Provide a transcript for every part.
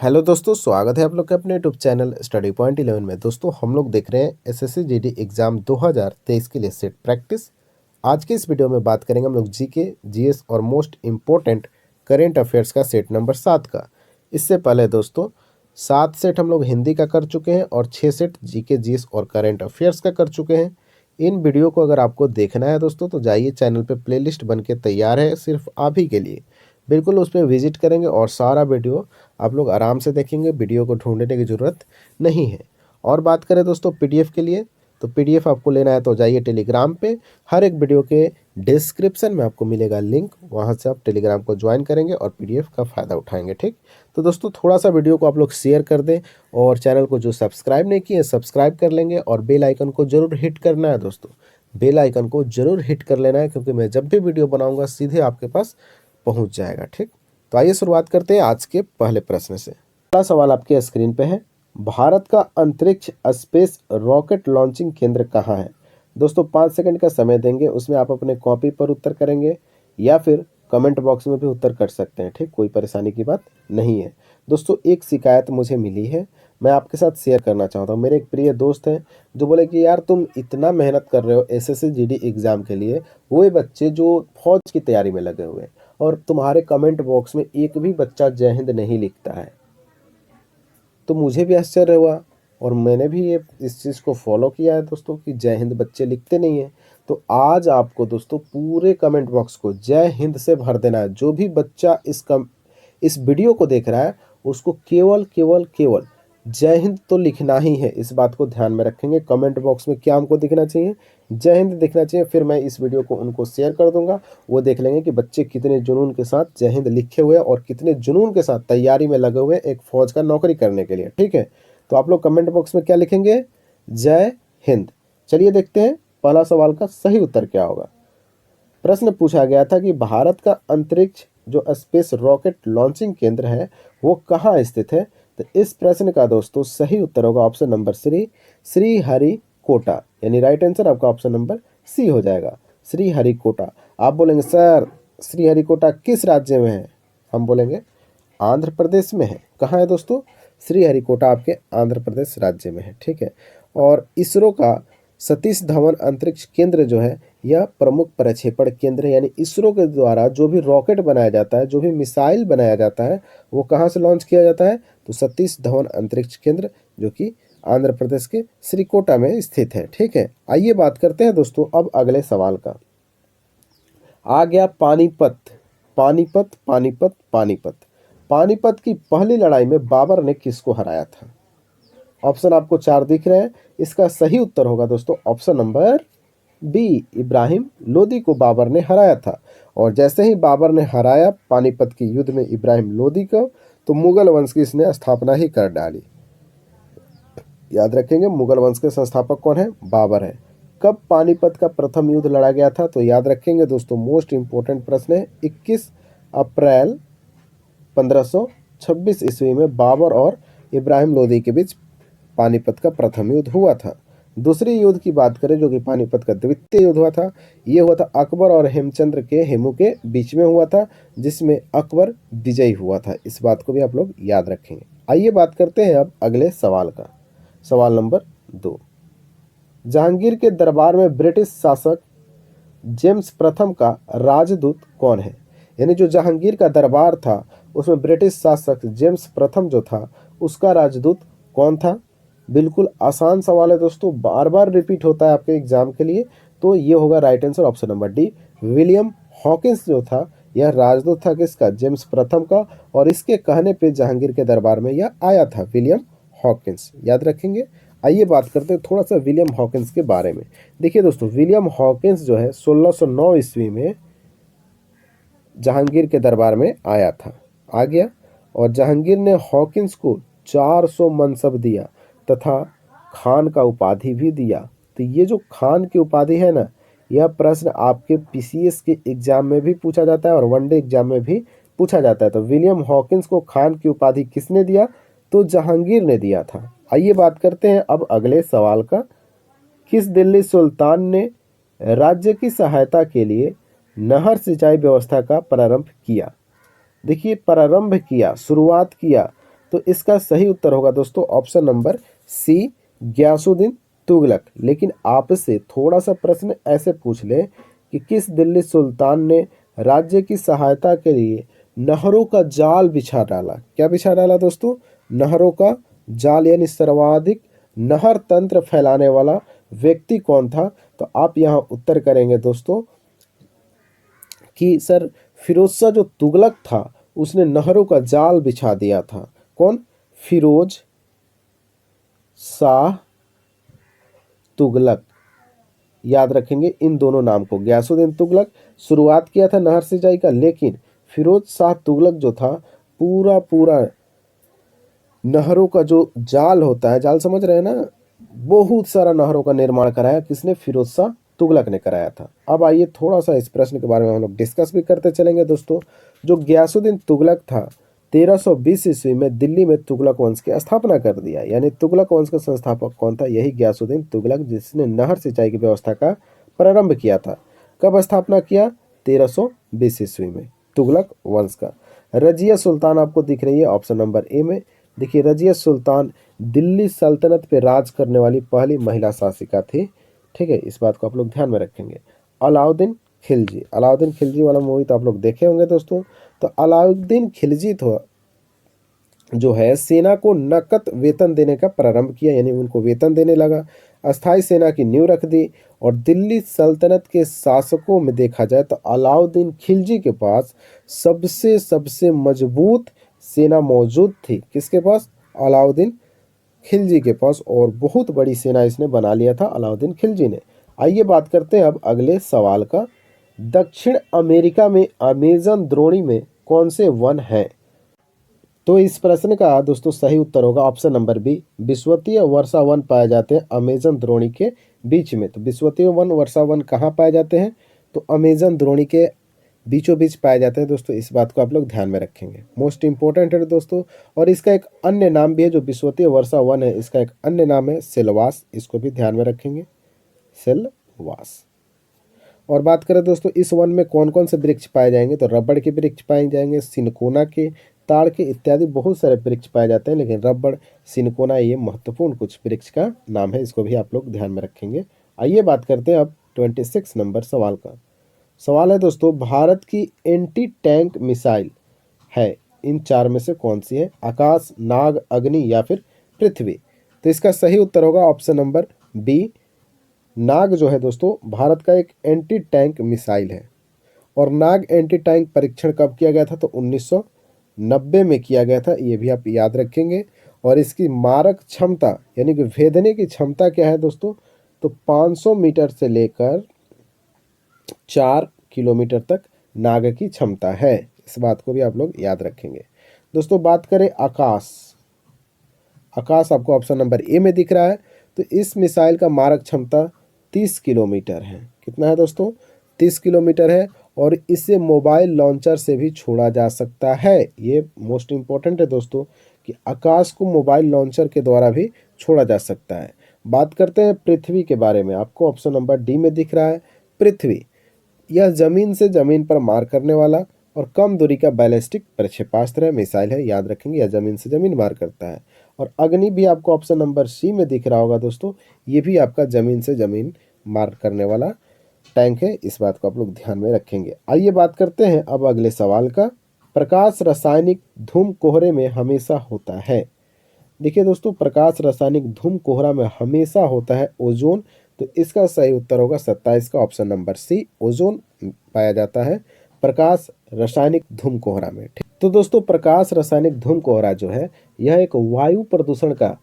Hello दोस्तों, स्वागत है आप लोग के अपने यूट्यूब चैनल स्टडी पॉइंट 11 में। दोस्तों हम लोग देख रहे हैं एसएससी जीडी एग्ज़ाम 2023 के लिए सेट प्रैक्टिस। आज के इस वीडियो में बात करेंगे हम लोग जीके, जीएस और मोस्ट इम्पोर्टेंट करेंट अफेयर्स का सेट नंबर 7 का। इससे पहले दोस्तों 7 सेट हम लोग हिंदी का कर चुके हैं और 6 सेट जीके, जीएस और करेंट अफेयर्स का कर चुके हैं। इन वीडियो को अगर आपको देखना है दोस्तों तो जाइए, चैनल पे प्लेलिस्ट बन के तैयार है सिर्फ आप ही के लिए। बिल्कुल उस पर विजिट करेंगे और सारा वीडियो आप लोग आराम से देखेंगे, वीडियो को ढूंढने की ज़रूरत नहीं है। और बात करें दोस्तों पीडीएफ के लिए, तो पीडीएफ आपको लेना है तो जाइए टेलीग्राम पे। हर एक वीडियो के डिस्क्रिप्शन में आपको मिलेगा लिंक, वहाँ से आप टेलीग्राम को ज्वाइन करेंगे और पीडीएफ का फ़ायदा उठाएंगे। ठीक, तो दोस्तों थोड़ा सा वीडियो को आप लोग शेयर कर दें और चैनल को जो सब्सक्राइब नहीं किए सब्सक्राइब कर लेंगे और बेल आइकन को ज़रूर हिट करना है दोस्तों। बेल आइकन को ज़रूर हिट कर लेना है क्योंकि मैं जब भी वीडियो बनाऊँगा सीधे आपके पास पहुँच जाएगा। ठीक, तो आइए शुरुआत करते हैं आज के पहले प्रश्न से। पहला सवाल आपके स्क्रीन पे है, भारत का अंतरिक्ष स्पेस रॉकेट लॉन्चिंग केंद्र कहाँ है। दोस्तों 5 सेकंड का समय देंगे, उसमें आप अपने कॉपी पर उत्तर करेंगे या फिर कमेंट बॉक्स में भी उत्तर कर सकते हैं। ठीक, कोई परेशानी की बात नहीं है। दोस्तों एक शिकायत मुझे मिली है, मैं आपके साथ शेयर करना चाहता हूँ। मेरे एक प्रिय दोस्त हैं जो बोले कि यार तुम इतना मेहनत कर रहे हो एसएससी जीडी एग्ज़ाम के लिए, वो बच्चे जो फौज की तैयारी में लगे हुए हैं और तुम्हारे कमेंट बॉक्स में एक भी बच्चा जय हिंद नहीं लिखता है। तो मुझे भी आश्चर्य हुआ और मैंने भी ये इस चीज़ को फॉलो किया है दोस्तों कि जय हिंद बच्चे लिखते नहीं हैं। तो आज आपको दोस्तों पूरे कमेंट बॉक्स को जय हिंद से भर देना है। जो भी बच्चा इस वीडियो को देख रहा है उसको केवल केवल केवल जय हिंद तो लिखना ही है। इस बात को ध्यान में रखेंगे। कमेंट बॉक्स में क्या हमको दिखना चाहिए, जय हिंद दिखना चाहिए। फिर मैं इस वीडियो को उनको शेयर कर दूंगा, वो देख लेंगे कि बच्चे कितने जुनून के साथ जय हिंद लिखे हुए और कितने जुनून के साथ तैयारी में लगे हुए एक फौज का नौकरी करने के लिए। ठीक है, तो आप लोग कमेंट बॉक्स में क्या लिखेंगे, जय हिंद। चलिए देखते हैं पहला सवाल का सही उत्तर क्या होगा। प्रश्न पूछा गया था कि भारत का अंतरिक्ष जो स्पेस रॉकेट लॉन्चिंग केंद्र है वो कहाँ स्थित है। तो इस प्रश्न का दोस्तों सही उत्तर होगा ऑप्शन नंबर श्रीहरिकोटा, यानी राइट आंसर आपका ऑप्शन नंबर सी हो जाएगा, श्रीहरिकोटा। आप बोलेंगे सर श्रीहरिकोटा किस राज्य में है, हम बोलेंगे आंध्र प्रदेश में है। कहाँ है दोस्तों, श्रीहरिकोटा आपके आंध्र प्रदेश राज्य में है। ठीक है, और इसरो का सतीश धवन अंतरिक्ष केंद्र जो है यह प्रमुख प्रक्षेपण केंद्र है, यानी इसरो के द्वारा जो भी रॉकेट बनाया जाता है, जो भी मिसाइल बनाया जाता है वो कहाँ से लॉन्च किया जाता है, तो सतीश धवन अंतरिक्ष केंद्र जो कि आंध्र प्रदेश के श्रीकोटा में स्थित है। ठीक है, आइए बात करते हैं दोस्तों अब अगले सवाल का। आ गया पानीपत। पानीपत पानीपत पानीपत पानीपत की पहली लड़ाई में बाबर ने किसको हराया था। ऑप्शन आपको 4 दिख रहे हैं, इसका सही उत्तर होगा दोस्तों option number B, Ibrahim Lodi को बाबर ने हराया था। और जैसे ही बाबर ने हराया पानीपत के युद्ध में इब्राहिम लोदी को, तो मुगल वंश की इसने स्थापना ही कर डाली। याद रखेंगे मुगल वंश के संस्थापक कौन है, बाबर है। कब पानीपत का प्रथम युद्ध लड़ा गया था, तो याद रखेंगे दोस्तों मोस्ट इंपोर्टेंट प्रश्न है, 21 अप्रैल 1526 ईस्वी में बाबर और इब्राहिम लोदी के बीच पानीपत का प्रथम युद्ध हुआ था। दूसरी युद्ध की बात करें जो कि पानीपत का द्वितीय युद्ध हुआ था, ये हुआ था अकबर और हेमचंद्र के हेमू के बीच में हुआ था, जिसमें अकबर विजयी हुआ था। इस बात को भी आप लोग याद रखेंगे। आइए बात करते हैं अब अगले सवाल का। सवाल नंबर 2, जहांगीर के दरबार में ब्रिटिश शासक जेम्स प्रथम का राजदूत कौन है। यानी जो जहांगीर का दरबार था उसमें ब्रिटिश शासक जेम्स प्रथम जो था उसका राजदूत कौन था। बिल्कुल आसान सवाल है दोस्तों, बार बार रिपीट होता है आपके एग्जाम के लिए, तो ये होगा right answer option number D, William Hawkins जो था यह राजदूत था किसका, जेम्स प्रथम का। और इसके कहने पे जहांगीर के दरबार में यह आया था, विलियम हॉकिंस, याद रखेंगे। आइए बात करते हैं थोड़ा सा विलियम हॉकिंस के बारे में। देखिए दोस्तों विलियम हॉकिंस जो है 1609 ईस्वी में जहांगीर के दरबार में आया था, आ गया, और जहांगीर ने हॉकिंस को 400 मनसब दिया तथा खान का उपाधि भी दिया। तो ये जो खान की उपाधि है ना, यह प्रश्न आपके पीसीएस के एग्जाम में भी पूछा जाता है और वनडे एग्जाम में भी पूछा जाता है। तो विलियम हॉकिंस को खान की उपाधि किसने दिया, तो जहांगीर ने दिया था। आइए बात करते हैं अब अगले सवाल का। किस दिल्ली सुल्तान ने राज्य की सहायता के लिए नहर सिंचाई व्यवस्था का प्रारंभ किया। देखिए प्रारंभ किया, शुरुआत किया, तो इसका सही उत्तर होगा दोस्तों option number C, Ghiyasuddin Tughlaq. लेकिन आपसे थोड़ा सा प्रश्न ऐसे पूछ ले कि किस दिल्ली सुल्तान ने राज्य की सहायता के लिए नहरों का जाल बिछा डाला? क्या बिछा डाला दोस्तों? नहरों का जाल, यानी सर्वाधिक नहर तंत्र फैलाने वाला व्यक्ति कौन था? तो आप यहाँ उत्तर करेंगे दोस्तों कि सर फिरोज शाह जो तुगलक था उसने नहरों का जाल बिछा दिया था। कौन? फिरोज शाह तुगलक। याद रखेंगे इन दोनों नाम को। गयासुद्दीन तुगलक शुरुआत किया था नहर सिंचाई का, लेकिन फिरोज शाह तुगलक जो था पूरा पूरा नहरों का जो जाल होता है, जाल समझ रहे हैं ना, बहुत सारा नहरों का निर्माण कराया। किसने? फिरोज शाह तुगलक ने कराया था। अब आइए थोड़ा सा इस प्रश्न के बारे में हम लोग डिस्कस भी करते चलेंगे दोस्तों। जो गयासुद्दीन तुगलक था 1320 ईस्वी में दिल्ली में तुगलक वंश की स्थापना कर दिया। यानी तुगलक वंश का संस्थापक कौन था? यही गयासुद्दीन तुगलक, जिसने नहर सिंचाई की व्यवस्था का प्रारंभ किया था। कब स्थापना किया? 1320 ईस्वी में तुगलक वंश का। रजिया सुल्तान आपको दिख रही है ऑप्शन नंबर ए में। देखिए रजिया सुल्तान दिल्ली सल्तनत पे राज करने वाली पहली महिला शासिका थी। ठीक है, इस बात को आप लोग ध्यान में रखेंगे। अलाउद्दीन खिलजी, अलाउद्दीन खिलजी वाला मूवी तो आप लोग देखे होंगे दोस्तों। तो अलाउद्दीन खिलजी तो जो है सेना को नकद वेतन देने का प्रारंभ किया, यानी उनको वेतन देने लगा। अस्थाई सेना की नींव रख दी। और दिल्ली सल्तनत के शासकों में देखा जाए तो अलाउद्दीन खिलजी के पास सबसे सबसे मजबूत सेना मौजूद थी। किसके पास? अलाउद्दीन खिलजी के पास। और बहुत बड़ी सेना इसने बना लिया था अलाउद्दीन खिलजी ने। आइए बात करते हैं अब अगले सवाल का। दक्षिण अमेरिका में अमेजन द्रोणी में कौन से वन हैं? तो इस प्रश्न का दोस्तों सही उत्तर होगा ऑप्शन नंबर बी, विषुवतीय वर्षा वन पाए जाते हैं अमेजन द्रोणी के बीच में। तो विषुवतीय वन वर्षा वन कहाँ पाए जाते हैं? तो अमेजन द्रोणी के बीचों बीच पाए जाते हैं दोस्तों। इस बात को आप लोग ध्यान में रखेंगे, मोस्ट इंपॉर्टेंट है दोस्तों। और इसका एक अन्य नाम भी है, जो विषुवतीय वर्षा वन है इसका एक अन्य नाम है सेलवास। इसको भी ध्यान में रखेंगे, सेलवास। और बात करें दोस्तों इस वन में कौन कौन से वृक्ष पाए जाएंगे? तो रबड़ के वृक्ष पाए जाएंगे, सिनकोना के, ताड़ के इत्यादि बहुत सारे वृक्ष पाए जाते हैं। लेकिन रबड़, सिनकोना ये महत्वपूर्ण कुछ वृक्ष का नाम है, इसको भी आप लोग ध्यान में रखेंगे। आइए बात करते हैं अब 26 नंबर सवाल का। सवाल है दोस्तों, भारत की एंटी टैंक मिसाइल है इन चार में से कौन सी है? आकाश, नाग, अग्नि या फिर पृथ्वी? तो इसका सही उत्तर होगा ऑप्शन नंबर बी, नाग जो है दोस्तों भारत का एक एंटी टैंक मिसाइल है। और नाग एंटी टैंक परीक्षण कब किया गया था? तो 1990 में किया गया था, ये भी आप याद रखेंगे। और इसकी मारक क्षमता यानी कि भेदने की क्षमता क्या है दोस्तों? तो 500 मीटर से लेकर 4 किलोमीटर तक नाग की क्षमता है। इस बात को भी आप लोग याद रखेंगे दोस्तों। बात करें आकाश, आकाश आपको ऑप्शन नंबर ए में दिख रहा है। तो इस मिसाइल का मारक क्षमता 30 किलोमीटर है। कितना है दोस्तों? 30 किलोमीटर है। और इसे मोबाइल लॉन्चर से भी छोड़ा जा सकता है। ये मोस्ट इम्पोर्टेंट है दोस्तों कि आकाश को मोबाइल लॉन्चर के द्वारा भी छोड़ा जा सकता है। बात करते हैं पृथ्वी के बारे में, आपको ऑप्शन नंबर डी में दिख रहा है पृथ्वी। यह जमीन से जमीन पर मार करने वाला और कम दूरी का बैलिस्टिक प्रक्षेपास्त्र मिसाइल है। याद रखेंगे यह जमीन से जमीन मार करता है। और अग्नि भी आपको ऑप्शन नंबर सी में दिख रहा होगा दोस्तों, ये भी आपका जमीन से जमीन मार करने वाला टैंक है। इस बात को आप लोग ध्यान में रखेंगे। आइए बात करते हैं अब अगले सवाल का। प्रकाश रासायनिक धूम कोहरे में हमेशा होता है। देखिए दोस्तों, प्रकाश रासायनिक धूम कोहरा में हमेशा होता है ओजोन। तो इसका सही उत्तर होगा 27 का ऑप्शन नंबर सी, ओजोन पाया जाता है प्रकाश रासायनिक धूम कोहरा में। तो दोस्तों प्रकाश रासायनिक धूम कोहरा जो है यह एक वायु प्रदूषण का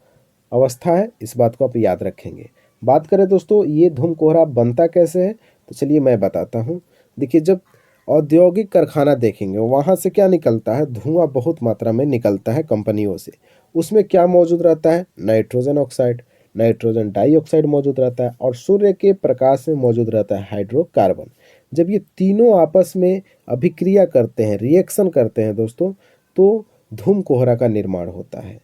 अवस्था है। इस बात को आप याद रखेंगे। बात करें दोस्तों ये धूम कोहरा बनता कैसे है, तो चलिए मैं बताता हूँ। देखिए जब औद्योगिक कारखाना देखेंगे वहाँ से क्या निकलता है? धुआं बहुत मात्रा में निकलता है कंपनियों से। उसमें क्या मौजूद रहता है? नाइट्रोजन ऑक्साइड, नाइट्रोजन डाइऑक्साइड मौजूद रहता है। और सूर्य के प्रकाश में मौजूद रहता है हाइड्रोकार्बन। जब ये तीनों आपस में अभिक्रिया करते हैं, रिएक्शन करते हैं दोस्तों, तो धूम कोहरा का निर्माण होता है।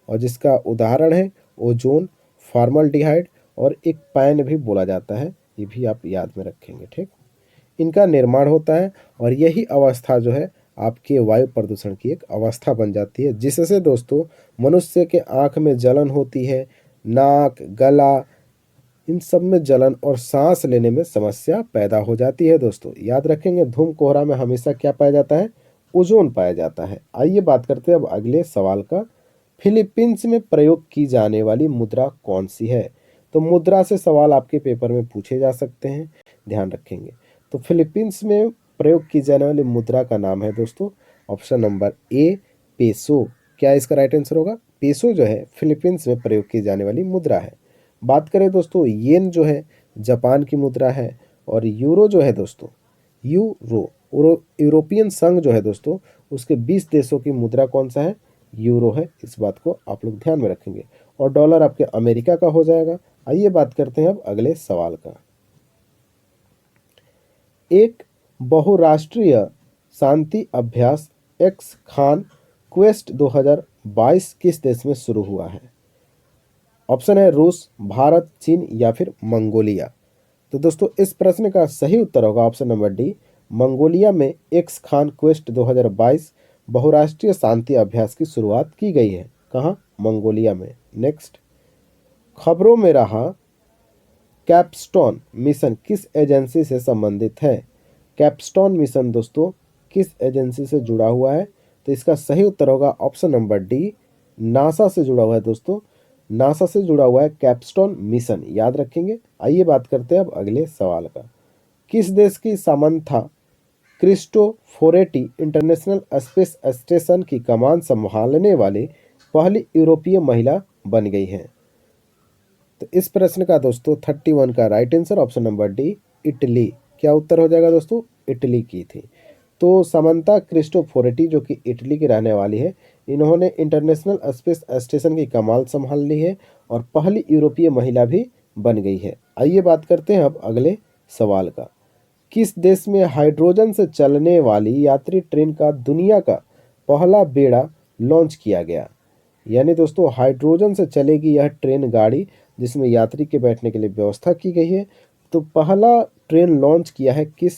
और जिसका उदाहरण है ओजोन, फॉर्मल्डिहाइड और एक पैन भी बोला जाता है। ये भी आप याद में रखेंगे, ठीक। इनका निर्माण होता है और यही अवस्था जो है आपके वायु प्रदूषण की एक अवस्था बन जाती है, जिससे दोस्तों मनुष्य के आँख में जलन होती है, नाक, गला, इन सब में जलन और सांस लेने में समस्या पैदा हो जाती है। दोस्तों याद रखेंगे, धूम कोहरा में हमेशा क्या पाया जाता है? ओजोन पाया जाता है। आइए बात करते हैं अब अगले सवाल का। फिलीपींस में प्रयोग की जाने वाली मुद्रा कौन सी है? तो मुद्रा से सवाल आपके पेपर में पूछे जा सकते हैं, ध्यान रखेंगे। तो फिलीपींस में प्रयोग की जाने वाली मुद्रा का नाम है दोस्तों, ऑप्शन नंबर ए, पेसो। क्या इसका राइट आंसर होगा? पेसो जो है फिलीपींस में प्रयोग की जाने वाली मुद्रा है। बात करें दोस्तों, येन जो है जापान की मुद्रा है, और यूरो जो है दोस्तों, यूरोपियन संघ जो है दोस्तों, उसके 20 देशों की मुद्रा कौन सा है? यूरो है। इस बात को आप लोग ध्यान में रखेंगे। और डॉलर आपके अमेरिका का हो जाएगा। आइए बात करते हैं अब अगले सवाल का। एक बहुराष्ट्रीय शांति अभ्यास एक्स खान क्वेस्ट 2022 किस देश में शुरू हुआ है? ऑप्शन है रूस, भारत, चीन या फिर मंगोलिया। तो दोस्तों इस प्रश्न का सही उत्तर होगा ऑप्शन नंबर डी, मंगोलिया में एक्स खान क्वेस्ट 2022 बहुराष्ट्रीय शांति अभ्यास की शुरुआत की गई है। कहाँ? मंगोलिया में। नेक्स्ट, खबरों में रहा कैपस्टोन मिशन किस एजेंसी से संबंधित है? कैपस्टोन मिशन दोस्तों किस एजेंसी से जुड़ा हुआ है? तो इसका सही उत्तर होगा ऑप्शन नंबर डी, नासा से जुड़ा हुआ है दोस्तों। नासा से जुड़ा हुआ है कैपस्टोन मिशन, याद रखेंगे। आइए बात करते हैं अब अगले सवाल का। किस देश की Samantha Cristoforetti international space station की कमान संभालने वाली पहली यूरोपीय महिला बन गई है? तो इस प्रश्न का दोस्तों 31 का right answer option number D, Italy. क्या उत्तर हो जाएगा दोस्तों? इटली की थी। तो सामंथा क्रिस्टोफोरेटी जो कि इटली की रहने वाली है, इन्होंने इंटरनेशनल स्पेस स्टेशन की कमान संभाल ली है और पहली यूरोपीय महिला भी बन गई है। आइए बात करते हैं अब अगले सवाल का। किस देश में हाइड्रोजन से चलने वाली यात्री ट्रेन का दुनिया का पहला बेड़ा लॉन्च किया गया? यानी दोस्तों हाइड्रोजन से चलेगी यह ट्रेन गाड़ी, जिसमें यात्री के बैठने के लिए व्यवस्था की गई है। तो पहला ट्रेन लॉन्च किया है किस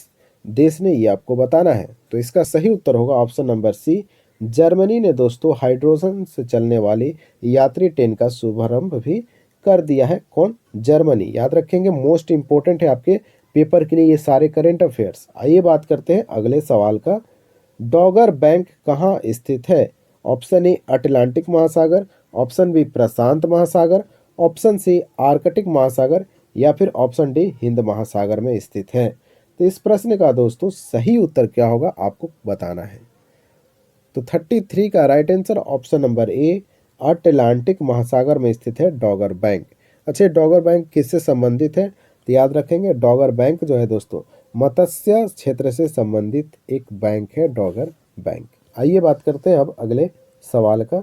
देश ने, ये आपको बताना है। तो इसका सही उत्तर होगा ऑप्शन नंबर सी, जर्मनी ने दोस्तों हाइड्रोजन से चलने वाली यात्री ट्रेन का शुभारंभ भी कर दिया है। कौन? जर्मनी। याद रखेंगे, मोस्ट इंपॉर्टेंट है आपके पेपर के लिए ये सारे करेंट अफेयर्स। आइए बात करते हैं अगले सवाल का। डॉगर बैंक कहाँ स्थित है? ऑप्शन ए अटलांटिक महासागर, ऑप्शन बी प्रशांत महासागर, ऑप्शन सी आर्कटिक महासागर या फिर ऑप्शन डी हिंद महासागर में स्थित है। तो इस प्रश्न का दोस्तों सही उत्तर क्या होगा आपको बताना है। तो 33 का right answer option number A, Atlantic महासागर में स्थित है डॉगर बैंक। अच्छा, डॉगर बैंक किससे संबंधित है? तो याद रखेंगे, डॉगर बैंक जो है दोस्तों मत्स्य क्षेत्र से संबंधित एक बैंक है डॉगर बैंक। आइए बात करते हैं अब अगले सवाल का।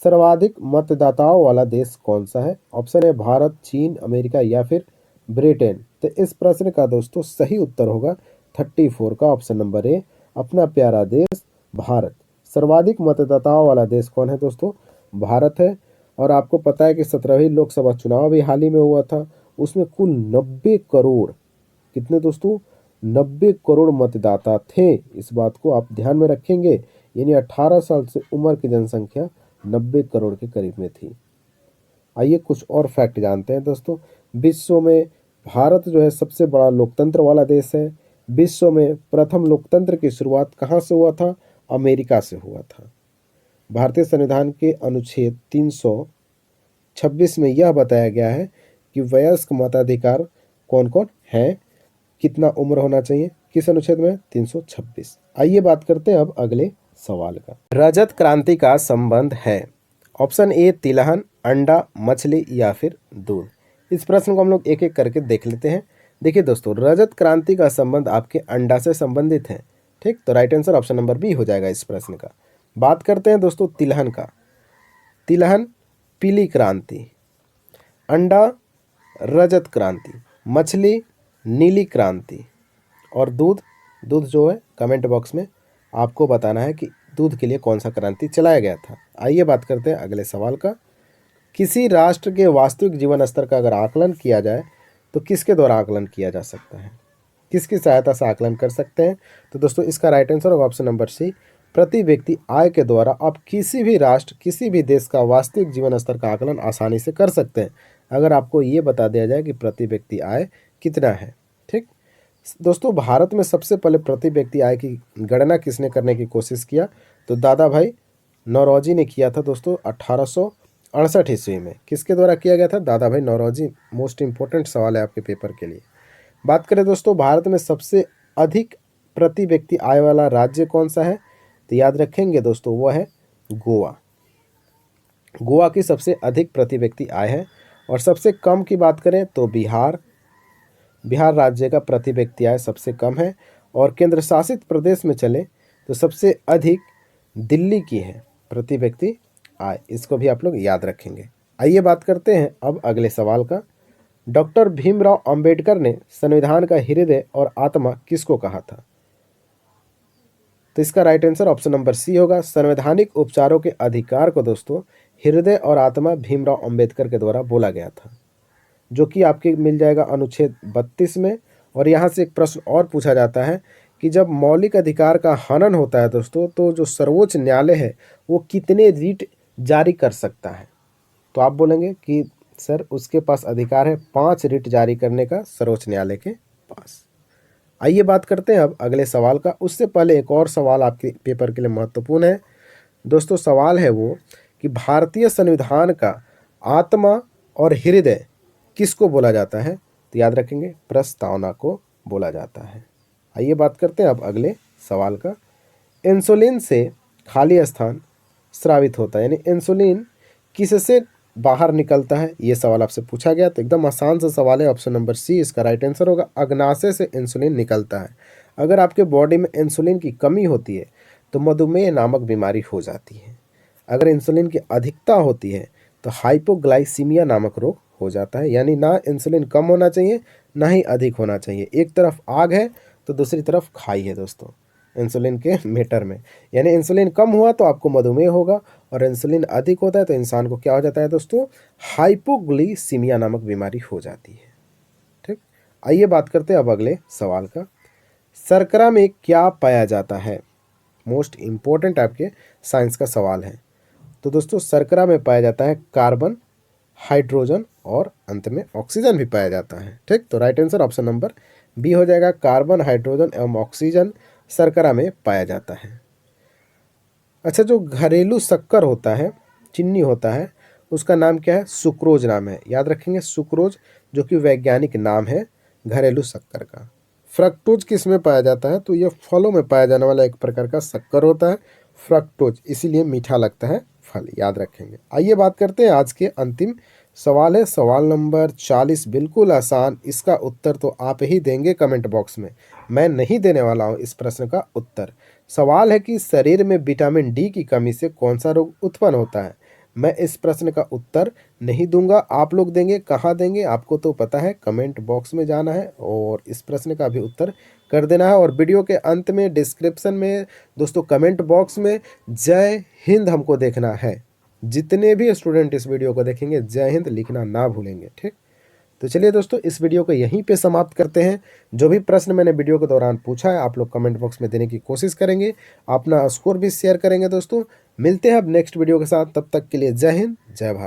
सर्वाधिक मतदाताओं वाला देश कौन सा है? ऑप्शन है भारत, चीन, अमेरिका या फिर ब्रिटेन। तो इस प्रश्न का दोस्तों सही उत्तर होगा 34 का ऑप्शन नंबर ए, अपना प्यारा देश भारत। सर्वाधिक मतदाताओं वाला देश कौन है दोस्तों? भारत है। और आपको पता है कि 17वीं लोकसभा चुनाव भी हाल ही में हुआ था, उसमें कुल 90 करोड़, कितने दोस्तों? 90 करोड़ मतदाता थे। इस बात को आप ध्यान में रखेंगे, यानी 18 साल से उम्र की जनसंख्या 90 करोड़ के करीब में थी। आइए कुछ और फैक्ट जानते हैं दोस्तों। विश्व में भारत जो है सबसे बड़ा लोकतंत्र वाला देश है। विश्व में प्रथम लोकतंत्र की शुरुआत कहाँ से हुआ था? अमेरिका से हुआ था। भारतीय संविधान के अनुच्छेद 326 में यह बताया गया है कि वयस्क मताधिकार कौन कौन है, कितना उम्र होना चाहिए, किस अनुच्छेद में? 326। आइए बात करते हैं अब अगले सवाल का। रजत क्रांति का संबंध है? ऑप्शन ए तिलहन, अंडा, मछली या फिर दूध। इस प्रश्न को हम लोग एक एक करके देख लेते हैं। देखिए दोस्तों, रजत क्रांति का संबंध आपके अंडा से संबंधित है। ठीक, तो right answer option number B हो जाएगा इस प्रश्न का। बात करते हैं दोस्तों तिलहन का। तिलहन पीली क्रांति, अंडा रजत क्रांति, मछली नीली क्रांति और दूध, दूध जो है कमेंट बॉक्स में आपको बताना है कि दूध के लिए कौन सा क्रांति चलाया गया था। आइए बात करते हैं अगले सवाल का। किसी राष्ट्र के वास्तविक जीवन स्तर का अगर आकलन किया जाए तो किसके द्वारा आकलन किया जा सकता है? किसकी सहायता से आकलन कर सकते हैं? तो दोस्तों इसका राइट आंसर होगा ऑप्शन नंबर सी, प्रति व्यक्ति आय के द्वारा आप किसी भी राष्ट्र, किसी भी देश का वास्तविक जीवन स्तर का आकलन आसानी से कर सकते हैं, अगर आपको ये बता दिया जाए कि प्रति व्यक्ति आय कितना है। ठीक दोस्तों, भारत में सबसे पहले प्रति व्यक्ति आय की गणना किसने करने की कोशिश किया? तो दादा भाई नौरोजी ने किया था दोस्तों 1868 ईस्वी में। किसके द्वारा किया गया था? दादा भाई नौरोजी। मोस्ट इंपॉर्टेंट सवाल है आपके पेपर के लिए। बात करें दोस्तों, भारत में सबसे अधिक प्रति व्यक्ति आय वाला राज्य कौन सा है? तो याद रखेंगे दोस्तों, वो है गोवा। गोवा की सबसे अधिक प्रति व्यक्ति आय है। और सबसे कम की बात करें तो बिहार राज्य का प्रति व्यक्ति आय सबसे कम है। और केंद्र शासित प्रदेश में चले तो सबसे अधिक दिल्ली की है प्रति व्यक्ति आय। इसको भी आप लोग याद रखेंगे। आइए बात करते हैं अब अगले सवाल का। डॉक्टर भीमराव अंबेडकर ने संविधान का हृदय और आत्मा किसको कहा था? तो इसका right answer option number C होगा। संवैधानिक उपचारों के अधिकार को दोस्तों हृदय और आत्मा भीमराव अंबेडकर के द्वारा बोला गया था, जो कि आपके मिल जाएगा अनुच्छेद 32 में। और यहाँ से एक प्रश्न और पूछा जाता है कि जब मौलिक अधिकार का हनन होता है दोस्तों, तो जो सर्वोच्च न्यायालय है वो कितने रीट जारी कर सकता है? तो आप बोलेंगे कि सर उसके पास अधिकार है 5 रीट जारी करने का सर्वोच्च न्यायालय के पास। आइए बात करते हैं अब अगले सवाल का। उससे पहले एक और सवाल आपके पेपर के लिए महत्वपूर्ण है दोस्तों। सवाल है वो कि भारतीय संविधान का आत्मा और हृदय किसको बोला जाता है? तो याद रखेंगे, प्रस्तावना को बोला जाता है। आइए बात करते हैं अब अगले सवाल का। इंसुलिन से खाली स्थान स्रावित होता है, यानी इंसुलिन किससे बाहर निकलता है? ये सवाल आपसे पूछा गया। तो एकदम आसान सा सवाल है, ऑप्शन नंबर सी इसका राइट आंसर होगा। अग्नाशय से इंसुलिन निकलता है। अगर आपके बॉडी में इंसुलिन की कमी होती है तो मधुमेह नामक बीमारी हो जाती है। अगर इंसुलिन की अधिकता होती है तो हाइपोग्लाइसीमिया नामक रोग हो जाता है। यानी ना इंसुलिन कम होना चाहिए ना ही अधिक होना चाहिए। एक तरफ आग है तो दूसरी तरफ खाई है दोस्तों, इंसुलिन के मीटर में। यानी इंसुलिन कम हुआ तो आपको मधुमेह होगा, और इंसुलिन अधिक होता है तो इंसान को क्या हो जाता है दोस्तों? हाइपोग्लाइसीमिया नामक बीमारी हो जाती है। ठीक, आइए बात करते हैं अब अगले सवाल का। शर्करा में क्या पाया जाता है? मोस्ट इंपॉर्टेंट आपके साइंस का सवाल है। तो दोस्तों शर्करा में पाया जाता है कार्बन, हाइड्रोजन और अंत में ऑक्सीजन भी पाया जाता है। ठीक, तो right answer option number B हो जाएगा। कार्बन, हाइड्रोजन एवं ऑक्सीजन शर्करा में पाया जाता है। अच्छा, जो घरेलू शक्कर होता है, चीनी होता है, उसका नाम क्या है? सुक्रोज नाम है। याद रखेंगे, सुक्रोज, जो कि वैज्ञानिक नाम है घरेलू शक्कर का। फ्रक्टोज किस में पाया जाता है? तो ये फलों में पाया जाने वाला एक प्रकार का शक्कर होता है फ्रक्टोज, इसीलिए मीठा लगता है फल। याद रखेंगे। आइए बात करते हैं आज के अंतिम सवाल है सवाल नंबर 40। बिल्कुल आसान, इसका उत्तर तो आप ही देंगे कमेंट बॉक्स में, मैं नहीं देने वाला हूँ इस प्रश्न का उत्तर। सवाल है कि शरीर में विटामिन डी की कमी से कौन सा रोग उत्पन्न होता है? मैं इस प्रश्न का उत्तर नहीं दूंगा, आप लोग देंगे। कहाँ देंगे आपको तो पता है, कमेंट बॉक्स में जाना है और इस प्रश्न का भी उत्तर कर देना है। और वीडियो के अंत में डिस्क्रिप्शन में दोस्तों कमेंट बॉक्स में जय हिंद हमको देखना है। जितने भी स्टूडेंट इस वीडियो को देखेंगे जय हिंद लिखना ना भूलेंगे। ठीक, तो चलिए दोस्तों इस वीडियो को यहीं पे समाप्त करते हैं। जो भी प्रश्न मैंने वीडियो के दौरान पूछा है आप लोग कमेंट बॉक्स में देने की कोशिश करेंगे, अपना स्कोर भी शेयर करेंगे दोस्तों। मिलते हैं अब नेक्स्ट वीडियो के साथ, तब तक के लिए जय हिंद, जय भारत।